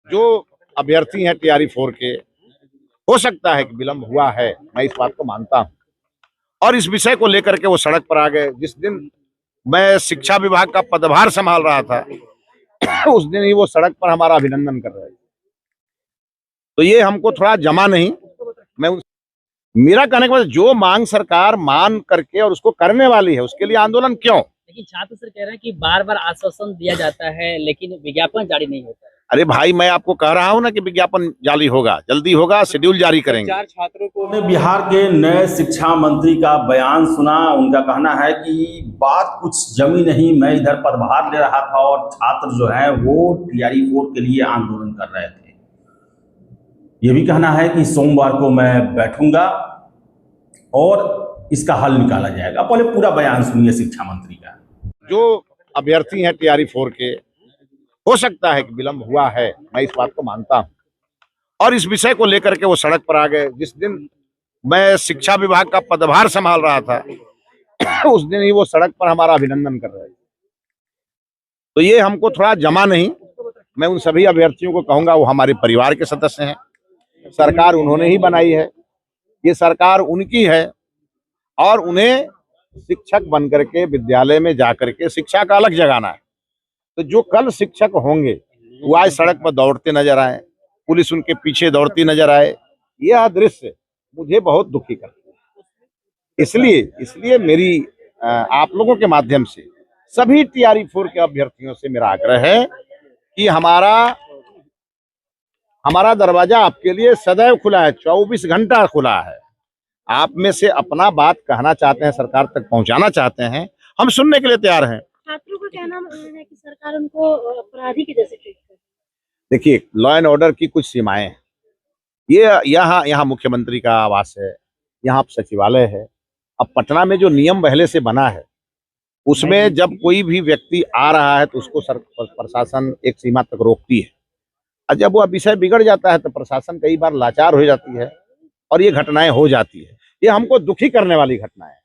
जो अभ्यर्थी हैं टीआरई 4 के, हो सकता है कि विलंब हुआ है, मैं इस बात को मानता हूं। और इस विषय को लेकर के वो सड़क पर आ गए। जिस दिन मैं शिक्षा विभाग का पदभार संभाल रहा था उस दिन ही वो सड़क पर हमारा अभिनंदन कर रहे थे। तो ये हमको थोड़ा जमा नहीं। मेरा कहने का मतलब जो मांग सरकार मान करके और उसको करने वाली है, उसके लिए आंदोलन क्यों? लेकिन छात्र सर कह रहे हैं कि बार बार आश्वासन दिया जाता है लेकिन विज्ञापन जारी नहीं होता है। अरे भाई, मैं आपको कह रहा हूं ना कि विज्ञापन जारी होगा, जल्दी होगा, शेड्यूल जारी करेंगे। 4 छात्रों को बिहार के नए शिक्षा मंत्री का बयान सुना। उनका कहना है कि बात कुछ जमी नहीं, मैं इधर पदभार ले रहा था और छात्र जो है वो टीआरई 4 के लिए आंदोलन कर रहे थे। ये भी कहना है कि सोमवार को मैं बैठूंगा और इसका हल निकाला जाएगा। पहले पूरा बयान सुनिए शिक्षा मंत्री का। जो अभ्यर्थी हैं टीआरई 4 के, हो सकता है कि विलंब हुआ है, मैं इस बात को मानता हूं। और इस विषय को लेकर के वो सड़क पर आ गए। जिस दिन मैं शिक्षा विभाग का पदभार संभाल रहा था उस दिन ही वो सड़क पर हमारा अभिनंदन कर रहे थे। तो ये हमको थोड़ा जमा नहीं। मैं उन सभी अभ्यर्थियों को कहूंगा, वो हमारे परिवार के सदस्य हैं, सरकार उन्होंने ही बनाई है, ये सरकार उनकी है और उन्हें शिक्षक बन करके विद्यालय में जाकर के शिक्षा का अलग जगाना है। तो जो कल शिक्षक होंगे वो आज सड़क पर दौड़ते नजर आए, पुलिस उनके पीछे दौड़ती नजर आए, यह दृश्य मुझे बहुत दुखी करता है। इसलिए मेरी आप लोगों के माध्यम से सभी टीआरई 4 के अभ्यर्थियों से मेरा आग्रह है कि हमारा दरवाजा आपके लिए सदैव खुला है, 24 घंटा खुला है। आप में से अपना बात कहना चाहते हैं, सरकार तक पहुंचाना चाहते हैं, हम सुनने के लिए तैयार हैं। छात्रों का कहना है कि सरकार उनको अपराधी के जैसे ट्रीट करती है। देखिए, लॉ एंड ऑर्डर की कुछ सीमाएं हैं। ये यहाँ मुख्यमंत्री का आवास है, यहाँ सचिवालय है। अब पटना में जो नियम पहले से बना है उसमें जब कोई भी व्यक्ति आ रहा है तो उसको प्रशासन एक सीमा तक रोकती है, और जब वह विषय बिगड़ जाता है तो प्रशासन कई बार लाचार हो जाती है और ये घटनाएं हो जाती है। ये हमको दुखी करने वाली घटना है।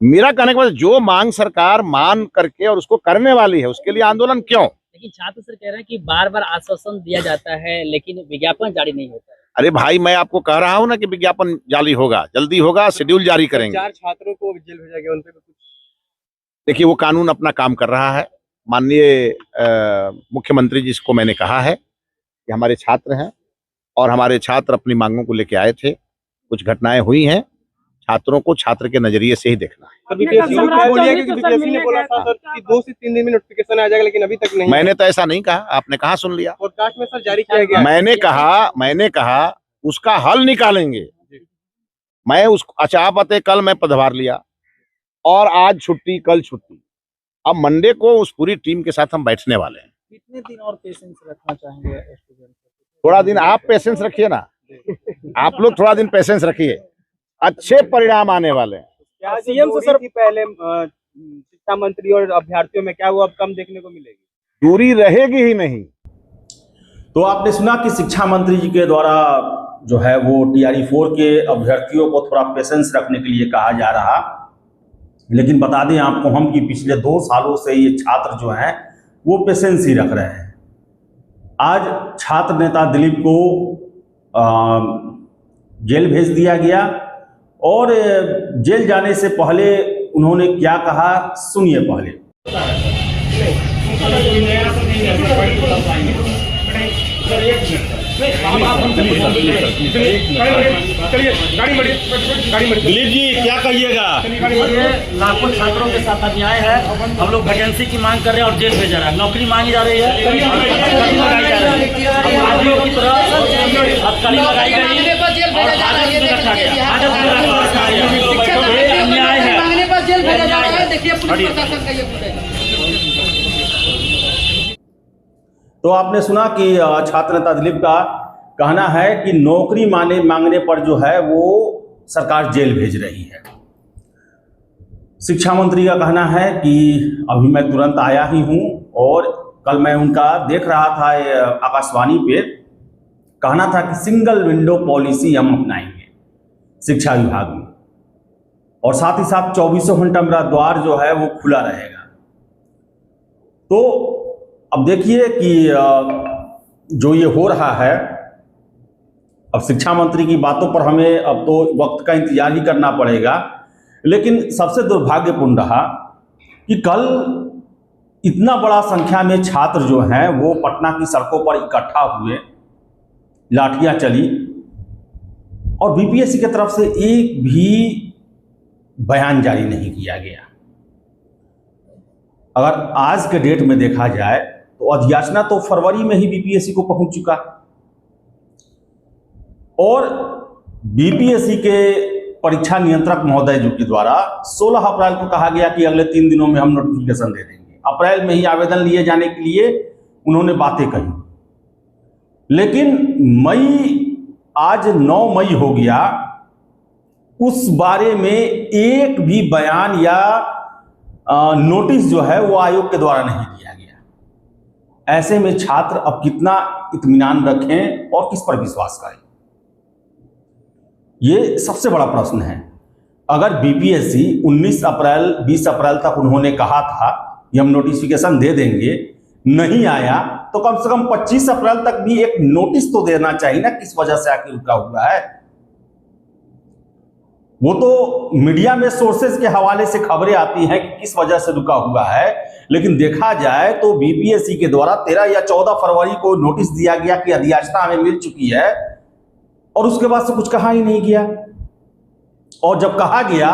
मेरा कहने का मतलब जो मांग सरकार मान करके और उसको करने वाली है, उसके लिए आंदोलन क्यों? लेकिन छात्र सर कह रहे हैं कि बार बार आश्वासन दिया जाता है लेकिन विज्ञापन जारी नहीं होता है। अरे भाई, मैं आपको कह रहा हूं ना कि विज्ञापन जारी होगा, जल्दी होगा, शेड्यूल जारी करेंगे। 4 छात्रों को जेल भेजा गया, उन पे कुछ देखिए, वो कानून अपना काम कर रहा है। माननीय मुख्यमंत्री जी को मैंने कहा है कि हमारे छात्र हैं और हमारे छात्र अपनी मांगों को लेके आए थे। कुछ घटनाएं हुई हैं, छात्रों को छात्र के नजरिए से ही देखना है। बीपीएससी ने बोला था सर कि 2 से 3 दिन में नोटिफिकेशन आ जाएगा, लेकिन अभी तक नहीं। मैंने तो ऐसा नहीं कहा, आपने कहाँ सुन लिया? पॉडकास्ट में सर जारी किया गया। मैंने कहा उसका हल निकालेंगे। मैं उसको अचापते कल मैं पदभार लिया और आज छुट्टी, कल छुट्टी। अब मंडे को उस पूरी टीम के साथ हम बैठने वाले हैं। कितने दिन और पेशेंस रखना चाहेंगे स्टूडेंट? थोड़ा दिन आप पेशेंस रखिए ना, आप लोग थोड़ा दिन पेशेंस रखिए, अच्छे परिणाम आने वाले हैं। क्या सीएम से सर पहले शिक्षा मंत्री और अभ्यर्थियों में क्या वो अब कम देखने को मिलेगी? दूरी रहेगी ही नहीं। तो आपने सुना कि शिक्षा मंत्री जी के द्वारा जो है वो टीआरई 4 के अभ्यर्थियों को थोड़ा पेशेंस रखने के लिए कहा जा रहा। लेकिन बता दें आपको हम कि पिछले 2 सालों से ये छात्र जो हैं वो पेशेंस ही रख रहे हैं। आज छात्र नेता दिलीप को जेल भेज दिया गया और जेल जाने से पहले उन्होंने क्या कहा, सुनिए पहले। दिलीप जी क्या कहिएगा? लाखों छात्रों के साथ अन्याय है। हम लोग वैकेंसी की मांग कर रहे हैं और जेल भेजा रहा है, नौकरी मांगी जा रही है, तो आपने सुना कि छात्र नेता दिलीप का कहना है कि नौकरी मांगने पर जो है वो सरकार जेल भेज रही है। शिक्षा मंत्री का कहना है कि अभी मैं तुरंत आया ही हूं और कल मैं उनका देख रहा था आकाशवाणी पे, कहना था कि सिंगल विंडो पॉलिसी हम अपनाएंगे शिक्षा विभाग में, और साथ ही साथ 24 घंटा मेरा द्वार जो है वो खुला रहेगा। तो अब देखिए कि जो ये हो रहा है, अब शिक्षा मंत्री की बातों पर हमें अब तो वक्त का इंतजार ही करना पड़ेगा। लेकिन सबसे दुर्भाग्यपूर्ण रहा कि कल इतना बड़ा संख्या में छात्र जो हैं वो पटना की सड़कों पर इकट्ठा हुए, लाठियां चली और बीपीएससी की तरफ से एक भी बयान जारी नहीं किया गया। अगर आज के डेट में देखा जाए तो अधियाचना तो फरवरी में ही बीपीएससी को पहुंच चुका और बीपीएससी के परीक्षा नियंत्रक महोदय जी के द्वारा 16 अप्रैल को कहा गया कि अगले 3 दिनों में हम नोटिफिकेशन दे देंगे। अप्रैल में ही आवेदन लिए जाने के लिए उन्होंने बातें कही, लेकिन आज 9 मई हो गया, उस बारे में एक भी बयान या नोटिस जो है वो आयोग के द्वारा नहीं दिया गया। ऐसे में छात्र अब कितना इत्मीनान रखें और किस पर विश्वास करें, ये सबसे बड़ा प्रश्न है। अगर बीपीएससी 19 अप्रैल 20 अप्रैल तक उन्होंने कहा था कि हम नोटिफिकेशन दे देंगे, नहीं आया तो कम से कम 25 अप्रैल तक भी एक नोटिस तो देना चाहिए ना, किस वजह से आखिर रुका हुआ है। वो तो मीडिया में सोर्सेज के हवाले से खबरें आती हैं कि किस वजह से रुका हुआ है, लेकिन देखा जाए तो बीपीएससी के द्वारा 13 या 14 फरवरी को नोटिस दिया गया कि अधियाचना हमें मिल चुकी है और उसके बाद से कुछ कहा ही नहीं गया। और जब कहा गया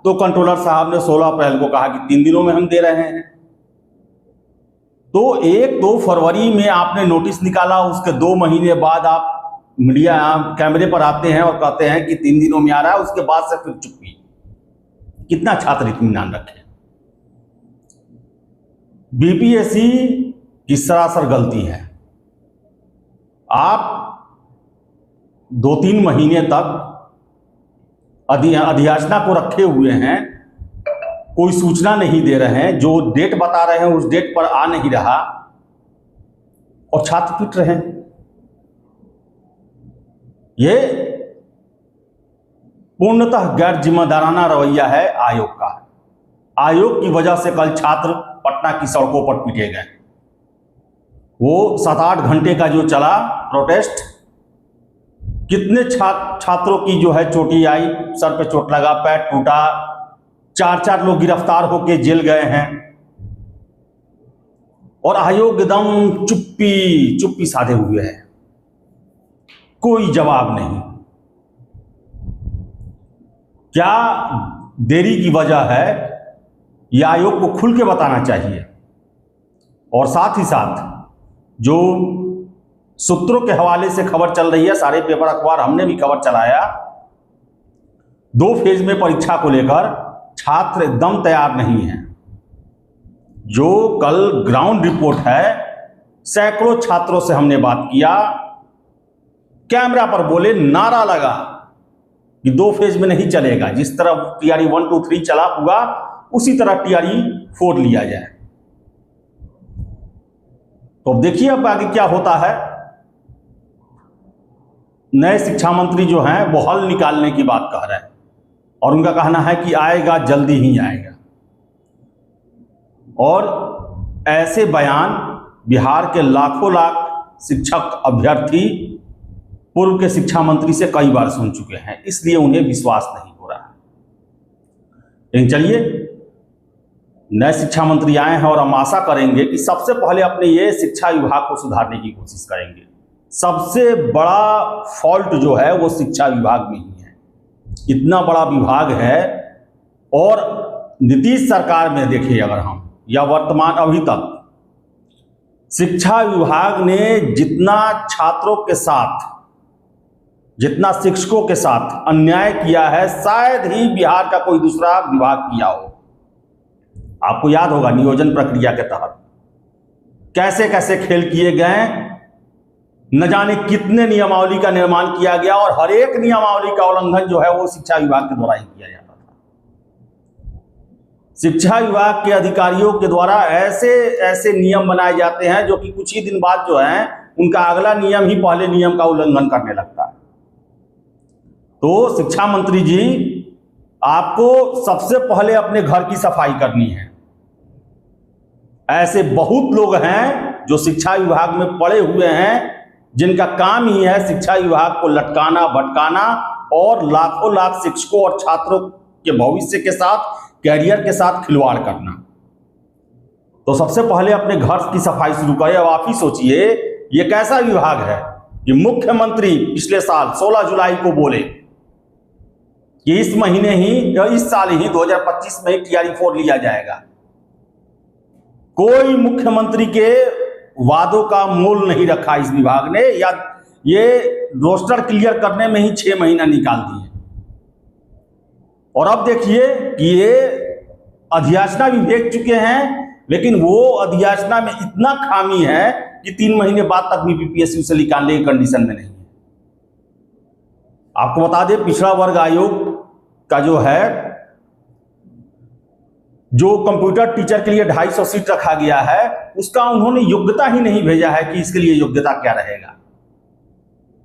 तो कंट्रोलर साहब ने 16 अप्रैल को कहा कि 3 दिनों में हम दे रहे हैं। तो 1-2 फरवरी में आपने नोटिस निकाला, उसके 2 महीने बाद आप मीडिया कैमरे पर आते हैं और कहते हैं कि 3 दिनों में आ रहा है, उसके बाद से फिर चुप्पी। कितना छात्र इत्मीनान रखे। बीपीएससी की सरासर गलती है। आप 2-3 महीने तक अधियाचना को रखे हुए हैं, कोई सूचना नहीं दे रहे हैं, जो डेट बता रहे हैं उस डेट पर आ नहीं रहा और छात्र पिट रहे हैं। ये पूर्णतः गैर जिम्मेदाराना रवैया है आयोग का। आयोग की वजह से कल छात्र पटना की सड़कों पर पीटे गए। वो 7-8 घंटे का जो चला प्रोटेस्ट, कितने छात्रों की जो है चोटी आई, सर पे चोट लगा, पैर टूटा, 4-4 लोग गिरफ्तार होकर जेल गए हैं और आयोग एकदम चुप्पी साधे हुए है, कोई जवाब नहीं। क्या देरी की वजह है, यह आयोग को खुल के बताना चाहिए। और साथ ही साथ जो सूत्रों के हवाले से खबर चल रही है, सारे पेपर अखबार हमने भी खबर चलाया, 2 फेज में परीक्षा को लेकर छात्र एकदम तैयार नहीं है। जो कल ग्राउंड रिपोर्ट है, सैकड़ों छात्रों से हमने बात किया, कैमरा पर बोले, नारा लगा कि 2 फेज में नहीं चलेगा, जिस तरह टीआरई 1, 2, 3 चला हुआ उसी तरह टीआरई 4 लिया जाए। तो अब देखिए अब आगे क्या होता है। नए शिक्षा मंत्री जो हैं वो हल निकालने की बात कह रहे हैं और उनका कहना है कि आएगा, जल्दी ही आएगा। और ऐसे बयान बिहार के लाखों लाख शिक्षक अभ्यर्थी पूर्व के शिक्षा मंत्री से कई बार सुन चुके हैं, इसलिए उन्हें विश्वास नहीं हो रहा है। लेकिन चलिए, नए शिक्षा मंत्री आए हैं और हम आशा करेंगे कि सबसे पहले अपने ये शिक्षा विभाग को सुधारने की कोशिश करेंगे। सबसे बड़ा फॉल्ट जो है वो शिक्षा विभाग में ही है। इतना बड़ा विभाग है और नीतीश सरकार में देखिए अगर हम, या वर्तमान अभी तक शिक्षा विभाग ने जितना छात्रों के साथ, जितना शिक्षकों के साथ अन्याय किया है, शायद ही बिहार का कोई दूसरा विभाग किया हो। आपको याद होगा नियोजन प्रक्रिया के तहत कैसे कैसे खेल किए गए, न जाने कितने नियमावली का निर्माण किया गया और हर एक नियमावली का उल्लंघन जो है वो शिक्षा विभाग के द्वारा ही किया जाता था। शिक्षा विभाग के अधिकारियों के द्वारा ऐसे ऐसे नियम बनाए जाते हैं जो कि कुछ ही दिन बाद जो है उनका अगला नियम ही पहले नियम का उल्लंघन करने लगता है। तो शिक्षा मंत्री जी, आपको सबसे पहले अपने घर की सफाई करनी है। ऐसे बहुत लोग हैं जो शिक्षा विभाग में पड़े हुए हैं जिनका काम ही है शिक्षा विभाग को लटकाना भटकाना और लाखों लाख शिक्षकों और छात्रों के भविष्य के साथ, कैरियर के साथ खिलवाड़ करना। तो सबसे पहले अपने घर की सफाई शुरू करें। अब आप ही सोचिए ये कैसा विभाग है कि मुख्यमंत्री पिछले साल 16 जुलाई को बोले कि इस महीने ही या इस साल ही 2025 में TRE-4 लिया जाएगा। कोई मुख्यमंत्री के वादों का मोल नहीं रखा इस विभाग ने, या ये रोस्टर क्लियर करने में ही 6 महीना निकाल दिए। और अब देखिए कि ये अधियाचना भी भेज चुके हैं, लेकिन वो अधियाचना में इतना खामी है कि 3 महीने बाद तक भी BPSU से निकालने की कंडीशन में नहीं है। आपको बता दें पिछड़ा वर्ग आयोग का जो है, जो कंप्यूटर टीचर के लिए 250 सीट रखा गया है, उसका उन्होंने योग्यता ही नहीं भेजा है कि इसके लिए योग्यता क्या रहेगा।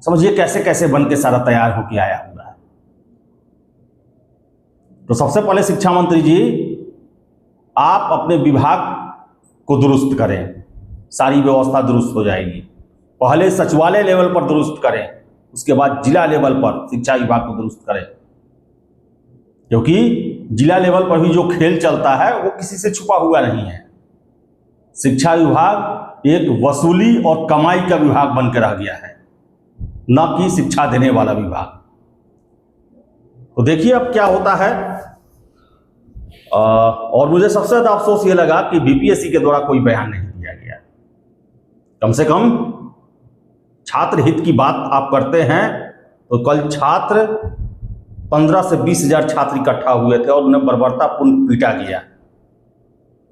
समझिए कैसे कैसे बन के सारा तैयार होके आया हुआ है। तो सबसे पहले शिक्षा मंत्री जी, आप अपने विभाग को दुरुस्त करें, सारी व्यवस्था दुरुस्त हो जाएगी। पहले सचिवालय लेवल पर दुरुस्त करें, उसके बाद जिला लेवल पर शिक्षा विभाग को दुरुस्त करें, क्योंकि जिला लेवल पर भी जो खेल चलता है वो किसी से छुपा हुआ नहीं है। शिक्षा विभाग एक वसूली और कमाई का विभाग बनकर रह गया है, न कि शिक्षा देने वाला विभाग। तो देखिए अब क्या होता है। और मुझे सबसे ज्यादा अफसोस ये लगा कि BPSC के द्वारा कोई बयान नहीं दिया गया। कम से कम छात्र हित की बात आप करते हैं तो कल छात्र 15 से 20 हजार छात्र इकट्ठा हुए थे और उन्हें बर्बरतापूर्ण पीटा गया,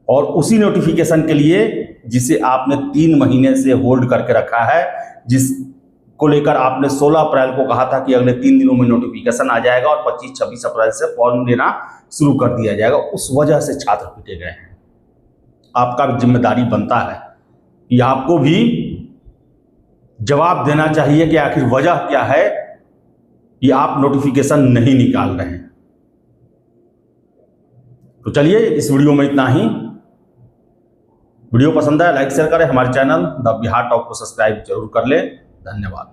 और उसी नोटिफिकेशन के लिए जिसे आपने 3 महीने से होल्ड करके रखा है, जिसको लेकर आपने 16 अप्रैल को कहा था कि अगले 3 दिनों में नोटिफिकेशन आ जाएगा और 25-26 अप्रैल से फॉर्म लेना शुरू कर दिया जाएगा। उस वजह से छात्र पीटे गए हैं। आपका भी जिम्मेदारी बनता है कि आपको भी जवाब देना चाहिए कि आखिर वजह क्या है कि आप नोटिफिकेशन नहीं निकाल रहे हैं। तो चलिए इस वीडियो में इतना ही। वीडियो पसंद आया लाइक शेयर करें, हमारे चैनल द बिहार टॉक को सब्सक्राइब जरूर कर लें। धन्यवाद।